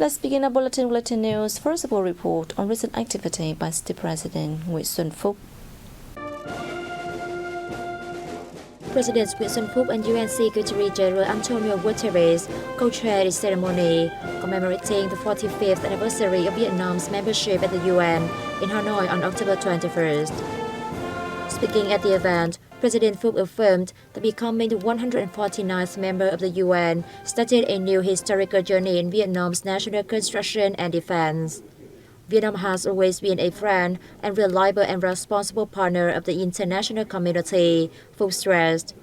Let's begin our bulletin with news. First of all, report on recent activity by State President Nguyễn Xuân Phúc. President Nguyễn Xuân Phúc and UN Secretary General Antonio Guterres co-chaired a ceremony commemorating the 45th anniversary of Vietnam's membership at the UN in Hanoi on October 21st. Speaking at the event, President Phúc affirmed that becoming the 149th member of the UN started a new historical journey in Vietnam's national construction and defense. Vietnam has always been a friend and reliable and responsible partner of the international community, Phúc stressed.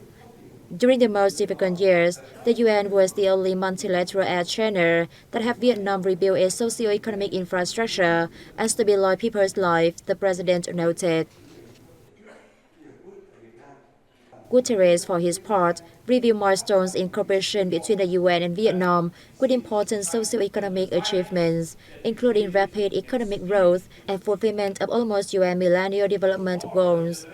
During the most difficult years, the UN was the only multilateral aid channel that helped Vietnam rebuild its socio-economic infrastructure and stabilize people's lives, the president noted. Guterres, for his part, reviewed milestones in cooperation between the UN and Vietnam with important socio-economic achievements, including rapid economic growth and fulfillment of almost UN Millennium Development Goals.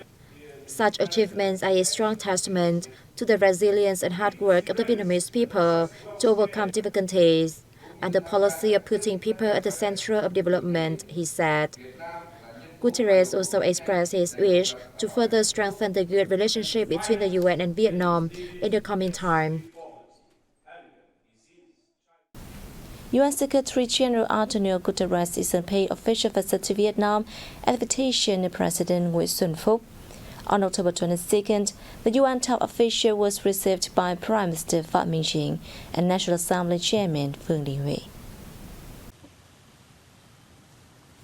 Such achievements are a strong testament to the resilience and hard work of the Vietnamese people to overcome difficulties, and the policy of putting people at the center of development, he said. Guterres also expressed his wish to further strengthen the good relationship between the UN and Vietnam in the coming time. UN Secretary General Antonio Guterres is on paid official visit to Vietnam at the invitation of President Nguyễn Xuân Phúc. On October 22nd, the UN top official was received by Prime Minister Phạm Minh Chính and National Assembly Chairman Vương Đình Huệ.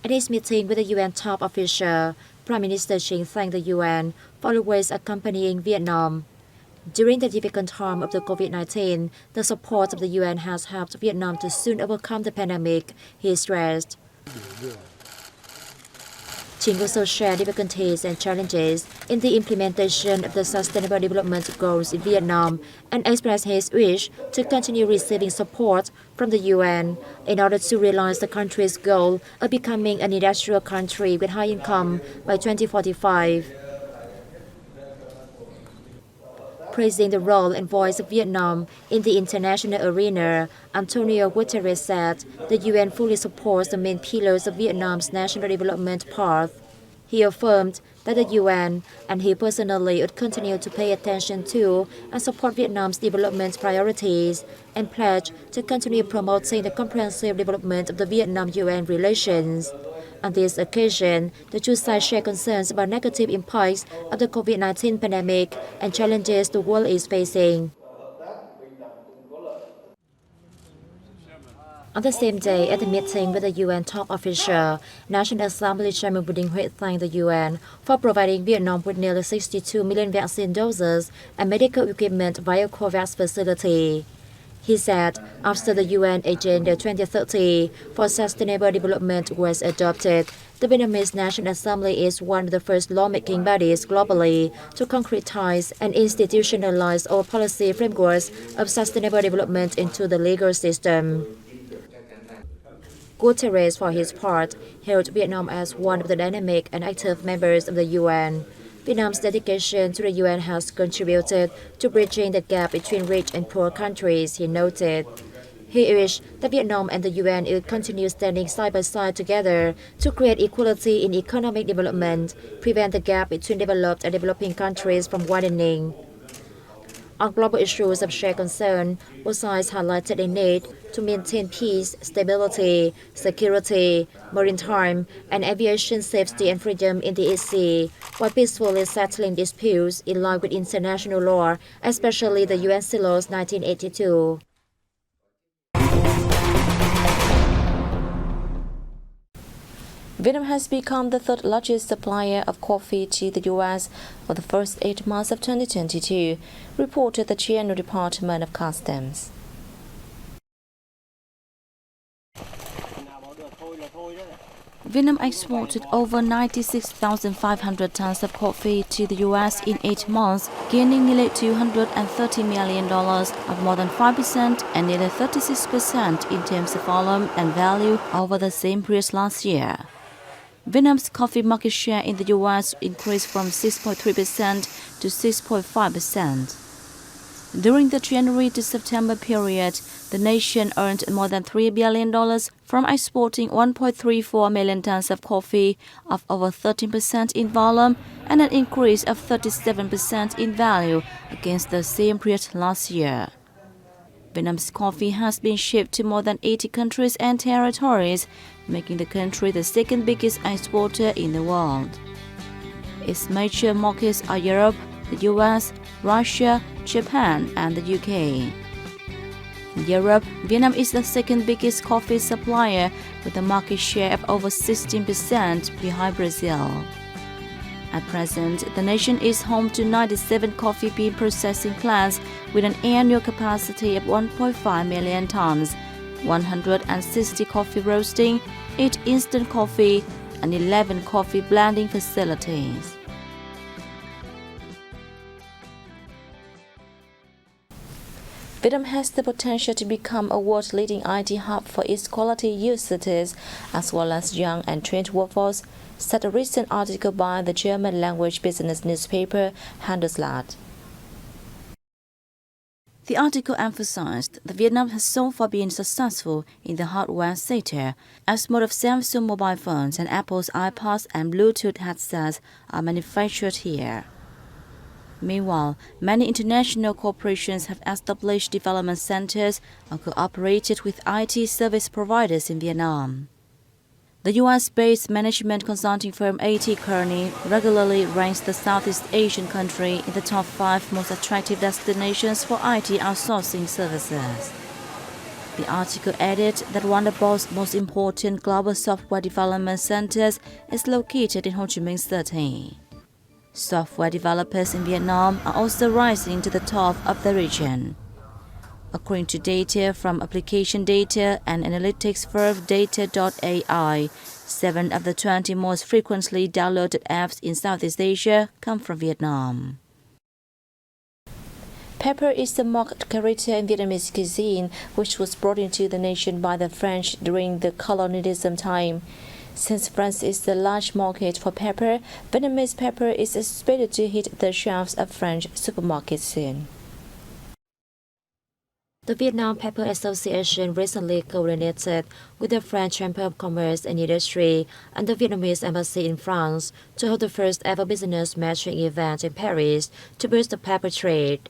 At his meeting with the UN top official, Prime Minister Chính thanked the UN for always accompanying Vietnam. During the difficult time of the COVID-19, the support of the UN has helped Vietnam to soon overcome the pandemic, he stressed. Chính also shared difficulties and challenges in the implementation of the Sustainable Development Goals in Vietnam and expressed his wish to continue receiving support from the UN in order to realize the country's goal of becoming an industrial country with high income by 2045. Praising the role and voice of Vietnam in the international arena, Antonio Guterres said the UN fully supports the main pillars of Vietnam's national development path. He affirmed that the UN and he personally would continue to pay attention to and support Vietnam's development priorities and pledge to continue promoting the comprehensive development of the Vietnam-UN relations. On this occasion, the two sides share concerns about negative impacts of the COVID-19 pandemic and challenges the world is facing. On the same day, at the meeting with the UN top official, National Assembly Chairman Vương Đình Huệ thanked the UN for providing Vietnam with nearly 62 million vaccine doses and medical equipment via COVAX facility. He said, after the UN Agenda 2030 for Sustainable Development was adopted, the Vietnamese National Assembly is one of the first lawmaking bodies globally to concretize and institutionalize all policy frameworks of sustainable development into the legal system. Guterres, for his part, hailed Vietnam as one of the dynamic and active members of the UN. Vietnam's dedication to the UN has contributed to bridging the gap between rich and poor countries, he noted. He wished that Vietnam and the UN would continue standing side by side together to create equality in economic development, prevent the gap between developed and developing countries from widening. On global issues of shared concern, both sides highlighted a need to maintain peace, stability, security, maritime, and aviation safety and freedom in the East Sea, while peacefully settling disputes in line with international law, especially the UN Laws 1982. Vietnam has become the third largest supplier of coffee to the U.S. for the first 8 months of 2022, reported the General Department of Customs. Vietnam exported over 96,500 tons of coffee to the U.S. in 8 months, gaining nearly $230 million, up more than 5% and nearly 36% in terms of volume and value over the same period last year. Vietnam's coffee market share in the U.S. increased from 6.3% to 6.5%. During the January to September period, the nation earned more than $3 billion from exporting 1.34 million tons of coffee, of over 13% in volume and an increase of 37% in value against the same period last year. Vietnam's coffee has been shipped to more than 80 countries and territories, making the country the second biggest exporter in the world. Its major markets are Europe, the US, Russia, Japan, and the UK. In Europe, Vietnam is the second biggest coffee supplier with a market share of over 16% behind Brazil. At present, the nation is home to 97 coffee bean processing plants with an annual capacity of 1.5 million tons, 160 coffee roasting, 8 instant coffee, and 11 coffee blending facilities. Vietnam has the potential to become a world-leading IT hub for its quality users as well as young and trained workforce, said a recent article by the German-language business newspaper Handelsblatt. The article emphasized that Vietnam has so far been successful in the hardware sector, as most of Samsung mobile phones and Apple's iPods and Bluetooth headsets are manufactured here. Meanwhile, many international corporations have established development centers or cooperated with IT service providers in Vietnam. The US-based management consulting firm A.T. Kearney regularly ranks the Southeast Asian country in the top 5 most attractive destinations for IT outsourcing services. The article added that one of the world's most important global software development centers is located in Ho Chi Minh City. Software developers in Vietnam are also rising to the top of the region. According to data from application data and analytics firm Data.ai, 7 of the 20 most frequently downloaded apps in Southeast Asia come from Vietnam. Pepper is the marked character in Vietnamese cuisine, which was brought into the nation by the French during the colonialism time. Since France is the large market for pepper, Vietnamese pepper is expected to hit the shelves of French supermarkets soon. The Vietnam Pepper Association recently coordinated with the French Chamber of Commerce and Industry and the Vietnamese Embassy in France to hold the first ever business matching event in Paris to boost the pepper trade.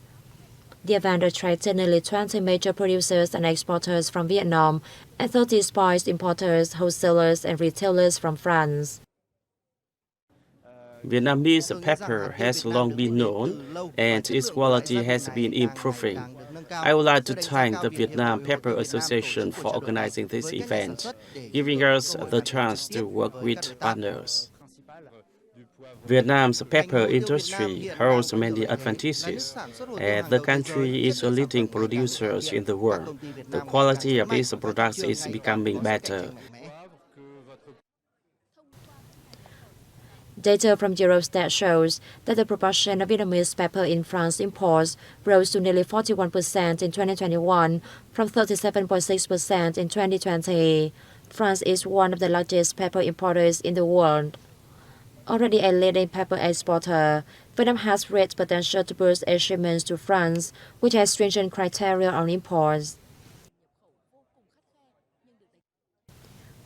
The event attracted nearly 20 major producers and exporters from Vietnam and 30 spice importers, wholesalers, and retailers from France. Vietnamese pepper has long been known, and its quality has been improving. I would like to thank the Vietnam Pepper Association for organizing this event, giving us the chance to work with partners. Vietnam's pepper industry holds many advantages, as the country is a leading producer in the world. The quality of its products is becoming better. Data from Eurostat shows that the proportion of Vietnamese pepper in France imports rose to nearly 41% in 2021 from 37.6% in 2020. France is one of the largest pepper importers in the world. Already a leading pepper exporter, Vietnam has great potential to boost its shipments to France, which has stringent criteria on imports.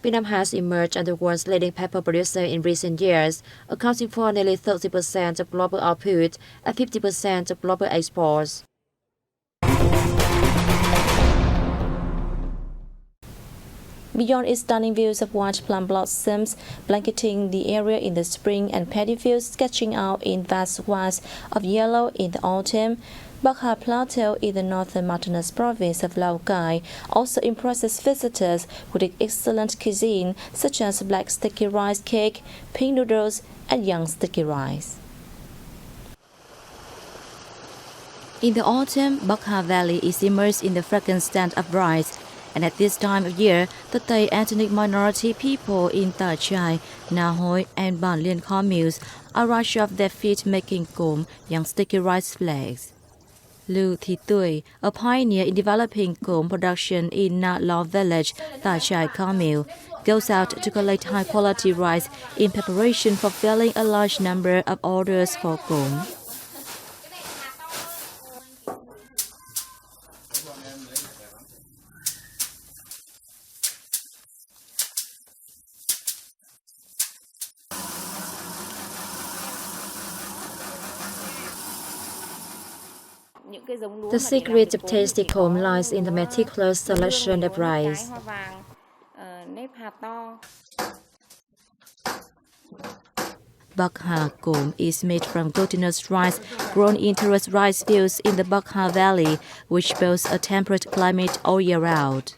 Vietnam has emerged as the world's leading pepper producer in recent years, accounting for nearly 30% of global output and 50% of global exports. Beyond its stunning views of white plum blossoms blanketing the area in the spring and paddy fields sketching out in vast swaths of yellow in the autumn, Bắc Hà Plateau in the northern mountainous province of Lao Cai also impresses visitors with its excellent cuisine such as black sticky rice cake, pink noodles, and young sticky rice. In the autumn, Bắc Hà Valley is immersed in the fragrant scent of rice, and at this time of year, the Thai ethnic minority people in Tha Chai, Na Hoi, and Ban Liên communes are rush off their feet making cơm, young sticky rice flakes. Lưu Thi Tui, a pioneer in developing cơm production in Na Lo village, Tha Chai commune, goes out to collect high-quality rice in preparation for filling a large number of orders for cơm. The secret of tasty comb lies in the meticulous selection of rice. Bakha comb is made from glutinous rice grown in terrace rice fields in the Bakha Valley, which boasts a temperate climate all year round.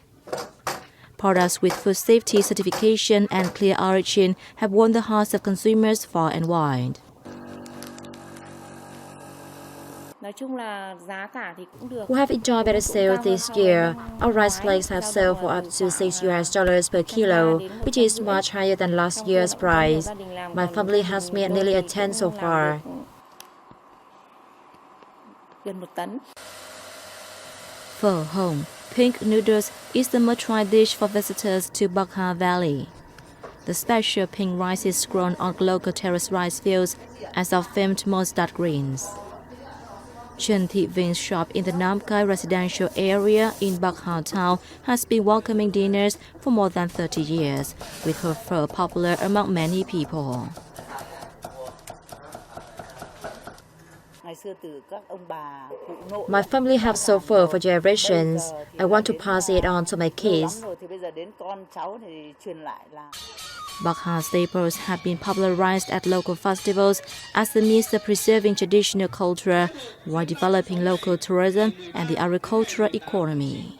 Products with food safety certification and clear origin have won the hearts of consumers far and wide. We have enjoyed better sales this year. Our rice flakes have sold for up to $6 per kilo, which is much higher than last year's price. My family has made nearly a ton so far. Phở Hồng, pink noodles, is the must-try dish for visitors to Bakha Valley. The special pink rice is grown on local terrace rice fields as are famed mustard greens. Chen Thị Vin's shop in the Nam Kai residential area in Bakha town has been welcoming dinners for more than 30 years, with her phở popular among many people. My family have sold phở for generations. I want to pass it on to my kids. Bakha staples have been popularized at local festivals as a means of preserving traditional culture while developing local tourism and the agricultural economy.